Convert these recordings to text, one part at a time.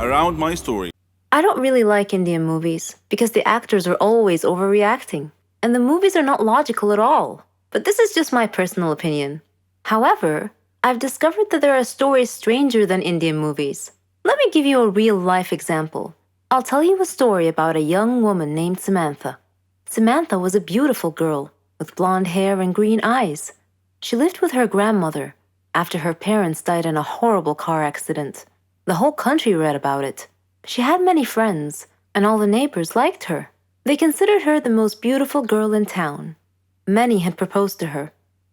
around my story. I don't really like Indian movies because the actors are always overreacting, and the movies are not logical at all. But this is just my personal opinion. However, I've discovered that there are stories stranger than Indian movies. Let me give you a real life example. I'll tell you a story about a young woman named Samantha. Samantha was a beautiful girl with blonde hair and green eyes. She lived with her grandmother after her parents died in a horrible car accident. The whole country read about it. She had many friends, and all the neighbors liked her. They considered her the most beautiful girl in town. Many had proposed to her,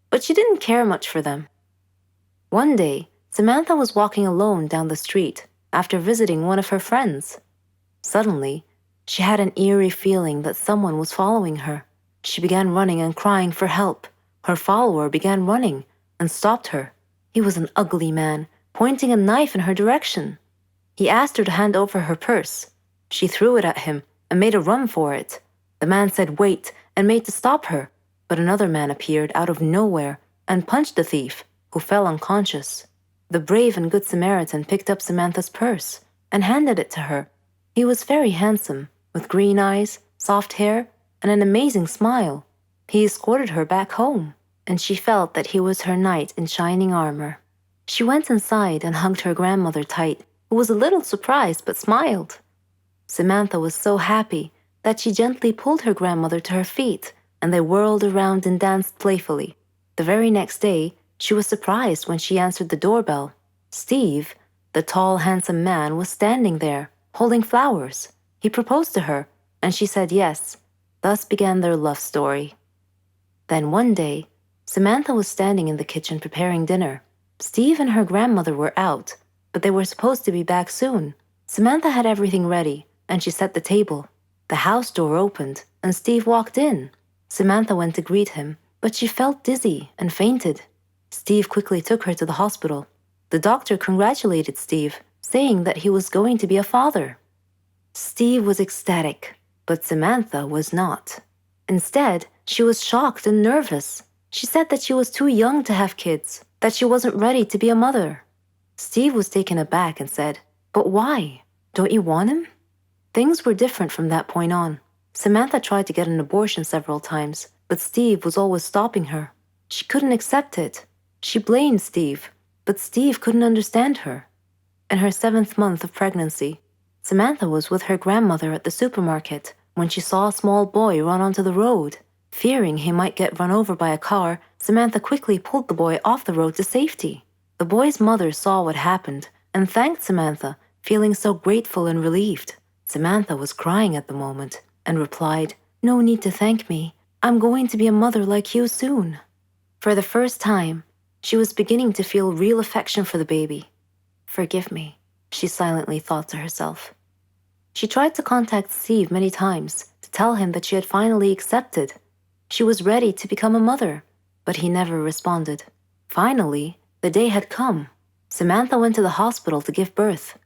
but she didn't care much for them. One day, Samantha was walking alone down the street after visiting one of her friends. Suddenly, she had an eerie feeling that someone was following her. She began running and crying for help. Her follower began running and stopped her. He was an ugly man, pointing a knife in her direction. He asked her to hand over her purse. She threw it at him and made a run for it. The man said wait and made to stop her, but another man appeared out of nowhere and punched the thief, who fell unconscious. The brave and good Samaritan picked up Samantha's purse and handed it to her. He was very handsome, with green eyes, soft hair, and an amazing smile. He escorted her back home, and she felt that he was her knight in shining armor. She went inside and hugged her grandmother tight, who was a little surprised but smiled. Samantha was so happy that she gently pulled her grandmother to her feet, and they whirled around and danced playfully. The very next day, she was surprised when she answered the doorbell. Steve, the tall, handsome man, was standing there, holding flowers. He proposed to her, and she said yes. Thus began their love story. Then one day, Samantha was standing in the kitchen preparing dinner. Steve and her grandmother were out, but they were supposed to be back soon. Samantha had everything ready, and she set the table. The house door opened, and Steve walked in. Samantha went to greet him, but she felt dizzy and fainted. Steve quickly took her to the hospital. The doctor congratulated Steve, saying that he was going to be a father. Steve was ecstatic, but Samantha was not. Instead, she was shocked and nervous. She said that she was too young to have kids, that she wasn't ready to be a mother. Steve was taken aback and said, "But why? Don't you want him?" Things were different from that point on. Samantha tried to get an abortion several times, but Steve was always stopping her. She couldn't accept it. She blamed Steve, but Steve couldn't understand her. In her 7th month of pregnancy, Samantha was with her grandmother at the supermarket when she saw a small boy run onto the road. Fearing he might get run over by a car, Samantha quickly pulled the boy off the road to safety. The boy's mother saw what happened and thanked Samantha, feeling so grateful and relieved. Samantha was crying at the moment and replied, "No need to thank me. I'm going to be a mother like you soon." For the first time, she was beginning to feel real affection for the baby. "Forgive me," she silently thought to herself. She tried to contact Steve many times to tell him that she had finally accepted. She was ready to become a mother, but he never responded. Finally, the day had come. Samantha went to the hospital to give birth.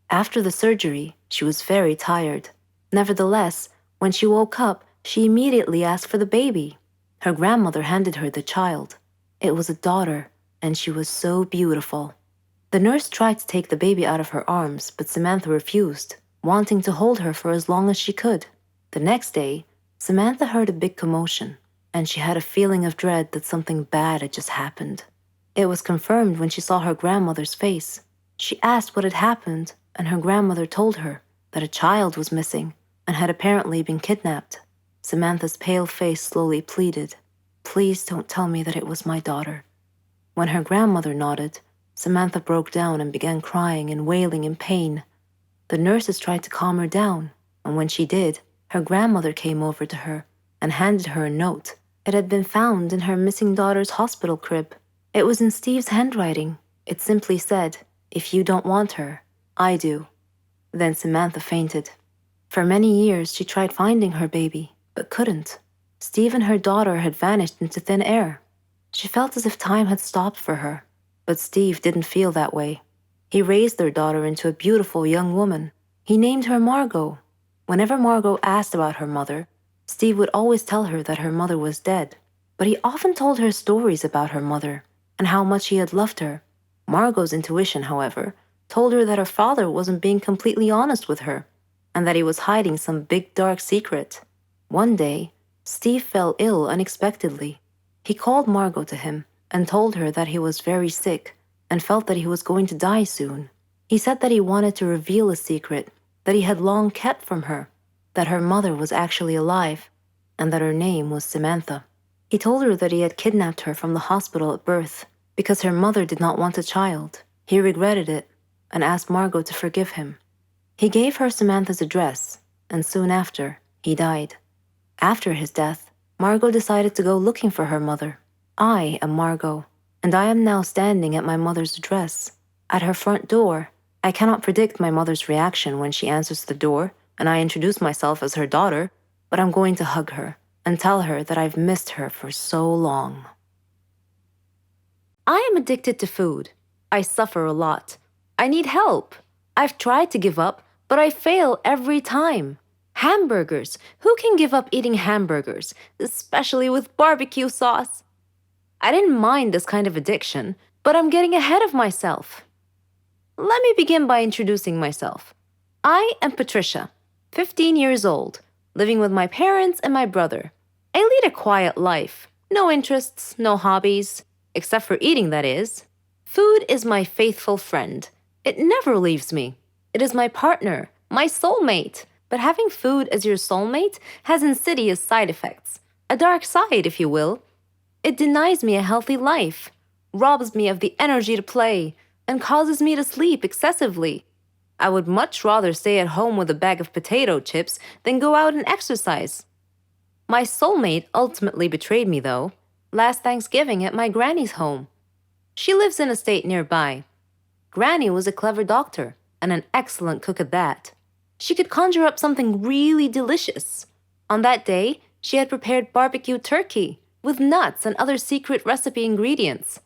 After the surgery, she was very tired. Nevertheless, when she woke up, she immediately asked for the baby. Her grandmother handed her the child. It was a daughter, and she was so beautiful. The nurse tried to take the baby out of her arms, but Samantha refused, wanting to hold her for as long as she could. The next day, Samantha heard a big commotion, and she had a feeling of dread that something bad had just happened. It was confirmed when she saw her grandmother's face. She asked what had happened, and her grandmother told her that a child was missing and had apparently been kidnapped. Samantha's pale face slowly pleaded, "Please don't tell me that it was my daughter." When her grandmother nodded, Samantha broke down and began crying and wailing in pain. The nurses tried to calm her down, and when she did, her grandmother came over to her and handed her a note. It had been found in her missing daughter's hospital crib. It was in Steve's handwriting. It simply said, "If you don't want her, I do." Then Samantha fainted. For many years, she tried finding her baby, but couldn't. Steve and her daughter had vanished into thin air. She felt as if time had stopped for her, but Steve didn't feel that way. He raised their daughter into a beautiful young woman. He named her Margot. Whenever Margot asked about her mother, Steve would always tell her that her mother was dead, but he often told her stories about her mother and how much he had loved her. Margot's intuition, however, told her that her father wasn't being completely honest with her, and that he was hiding some big dark secret. One day, Steve fell ill unexpectedly. He called Margot to him and told her that he was very sick and felt that he was going to die soon. He said that he wanted to reveal a secret that he had long kept from her, that her mother was actually alive, and that her name was Samantha. He told her that he had kidnapped her from the hospital at birth because her mother did not want a child. He regretted it and asked Margot to forgive him. He gave her Samantha's address, and soon after, he died. After his death, Margot decided to go looking for her mother. I am Margot, and I am now standing at my mother's address. At her front door, I cannot predict my mother's reaction when she answers the door and I introduce myself as her daughter, but I'm going to hug her and tell her that I've missed her for so long. I am addicted to food. I suffer a lot. I need help. I've tried to give up, but I fail every time. Hamburgers. Who can give up eating hamburgers, especially with barbecue sauce? I didn't mind this kind of addiction, but I'm getting ahead of myself. Let me begin by introducing myself. I am Patricia, 15 years old, living with my parents and my brother. I lead a quiet life. No interests, no hobbies, except for eating, that is. Food is my faithful friend. It never leaves me. It is my partner, my soulmate. But having food as your soulmate has insidious side effects. A dark side, if you will. It denies me a healthy life, robs me of the energy to play, and causes me to sleep excessively. I would much rather stay at home with a bag of potato chips than go out and exercise. My soulmate ultimately betrayed me, though, last Thanksgiving at my granny's home. She lives in a state nearby. Granny was a clever doctor and an excellent cook at that. She could conjure up something really delicious. On that day, she had prepared barbecue turkey with nuts and other secret recipe ingredients.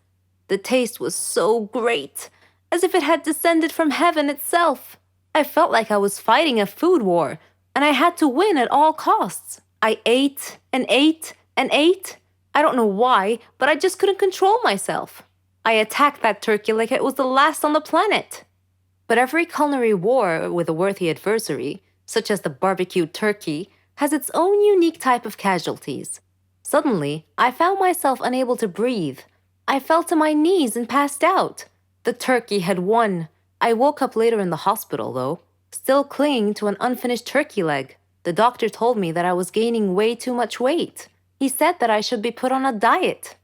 The taste was so great, as if it had descended from heaven itself. I felt like I was fighting a food war, and I had to win at all costs. I ate and ate and ate. I don't know why, but I just couldn't control myself. I attacked that turkey like it was the last on the planet. But every culinary war with a worthy adversary, such as the barbecued turkey, has its own unique type of casualties. Suddenly, I found myself unable to breathe. I fell to my knees and passed out. The turkey had won. I woke up later in the hospital, though, still clinging to an unfinished turkey leg. The doctor told me that I was gaining way too much weight. He said that I should be put on a diet.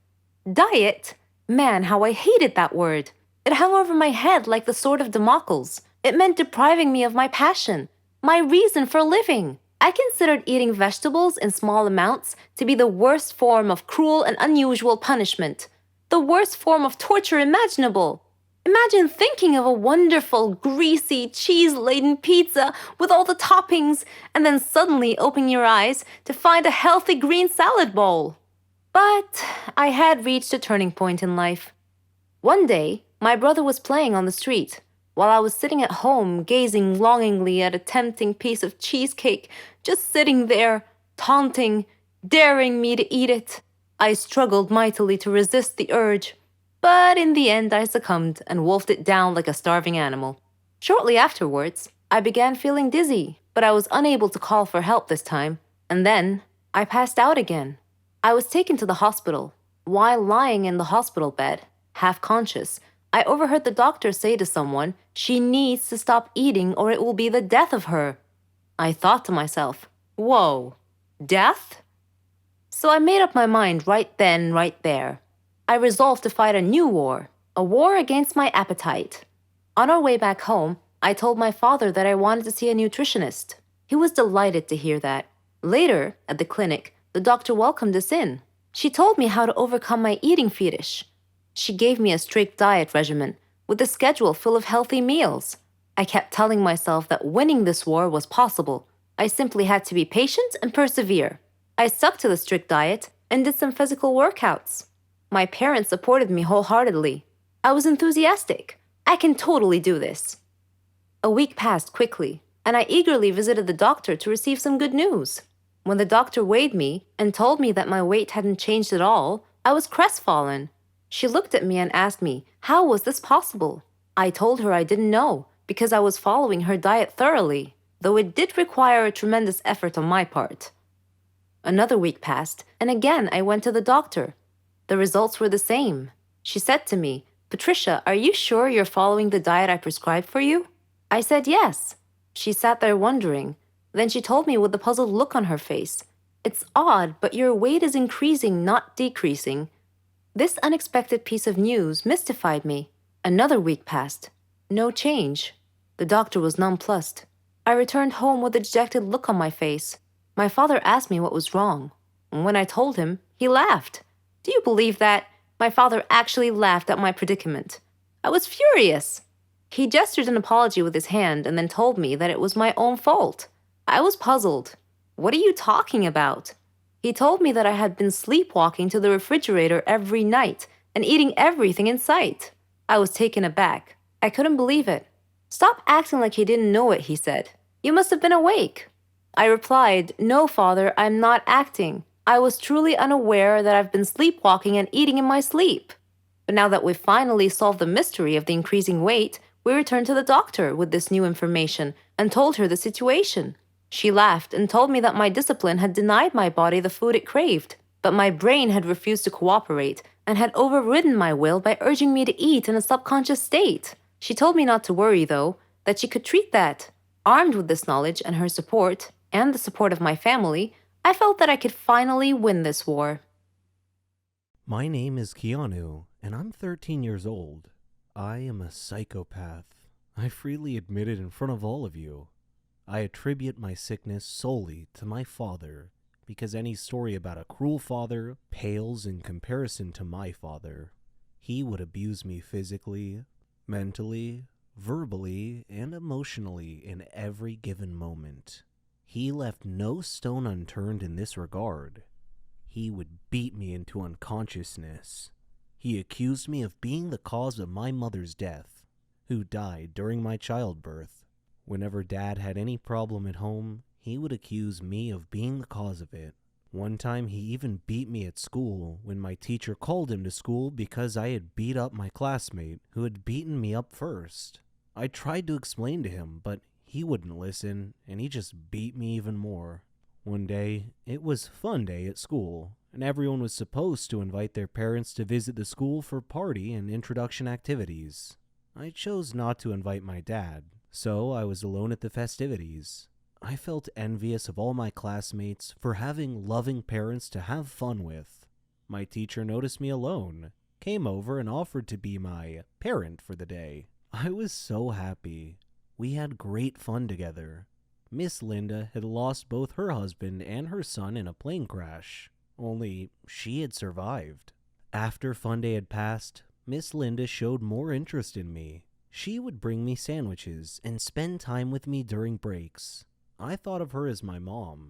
Diet? Man, how I hated that word. It hung over my head like the sword of Damocles. It meant depriving me of my passion, my reason for living. I considered eating vegetables in small amounts to be the worst form of cruel and unusual punishment, the worst form of torture imaginable. Imagine thinking of a wonderful, greasy, cheese-laden pizza with all the toppings, and then suddenly opening your eyes to find a healthy green salad bowl. But I had reached a turning point in life. One day, my brother was playing on the street, while I was sitting at home gazing longingly at a tempting piece of cheesecake, just sitting there, taunting, daring me to eat it. I struggled mightily to resist the urge, but in the end I succumbed and wolfed it down like a starving animal. Shortly afterwards, I began feeling dizzy, but I was unable to call for help this time, and then I passed out again. I was taken to the hospital. While lying in the hospital bed, half conscious, I overheard the doctor say to someone, she needs to stop eating or it will be the death of her. I thought to myself, whoa, death? So I made up my mind right then, right there. I resolved to fight a new war, a war against my appetite. On our way back home, I told my father that I wanted to see a nutritionist. He was delighted to hear that. Later, at the clinic, the doctor welcomed us in. She told me how to overcome my eating fetish. She gave me a strict diet regimen with a schedule full of healthy meals. I kept telling myself that winning this war was possible. I simply had to be patient and persevere. I stuck to the strict diet and did some physical workouts. My parents supported me wholeheartedly. I was enthusiastic. I can totally do this. A week passed quickly, and I eagerly visited the doctor to receive some good news. When the doctor weighed me and told me that my weight hadn't changed at all, I was crestfallen. She looked at me and asked me, how was this possible? I told her I didn't know because I was following her diet thoroughly, though it did require a tremendous effort on my part. Another week passed, and again I went to the doctor. The results were the same. She said to me, "Patricia, are you sure you're following the diet I prescribed for you?" I said yes. She sat there wondering. Then she told me with a puzzled look on her face, "It's odd, but your weight is increasing, not decreasing." This unexpected piece of news mystified me. Another week passed. No change. The doctor was nonplussed. I returned home with a dejected look on my face. My father asked me what was wrong. And when I told him, he laughed. Do you believe that? My father actually laughed at my predicament. I was furious. He gestured an apology with his hand and then told me that it was my own fault. I was puzzled. What are you talking about? He told me that I had been sleepwalking to the refrigerator every night and eating everything in sight. I was taken aback. I couldn't believe it. "Stop acting like you didn't know it," he said. "You must have been awake." I replied, "No, Father, I'm not acting. I was truly unaware that I've been sleepwalking and eating in my sleep." But now that we've finally solved the mystery of the increasing weight, we returned to the doctor with this new information and told her the situation. She laughed and told me that my discipline had denied my body the food it craved, but my brain had refused to cooperate and had overridden my will by urging me to eat in a subconscious state. She told me not to worry, though, that she could treat that. Armed with this knowledge and her support, and the support of my family, I felt that I could finally win this war. My name is Keanu, and I'm 13 years old. I am a psychopath. I freely admit it in front of all of you. I attribute my sickness solely to my father, because any story about a cruel father pales in comparison to my father. He would abuse me physically, mentally, verbally, and emotionally in every given moment. He left no stone unturned in this regard. He would beat me into unconsciousness. He accused me of being the cause of my mother's death, who died during my childbirth. Whenever Dad had any problem at home, he would accuse me of being the cause of it. One time he even beat me at school when my teacher called him to school because I had beat up my classmate who had beaten me up first. I tried to explain to him, but he wouldn't listen, and he just beat me even more. One day, it was fun day at school, and everyone was supposed to invite their parents to visit the school for party and introduction activities. I chose not to invite my dad, so I was alone at the festivities. I felt envious of all my classmates for having loving parents to have fun with. My teacher noticed me alone, came over and offered to be my parent for the day. I was so happy. We had great fun together. Miss Linda had lost both her husband and her son in a plane crash, only she had survived. After fun day had passed, Miss Linda showed more interest in me. She would bring me sandwiches and spend time with me during breaks. I thought of her as my mom.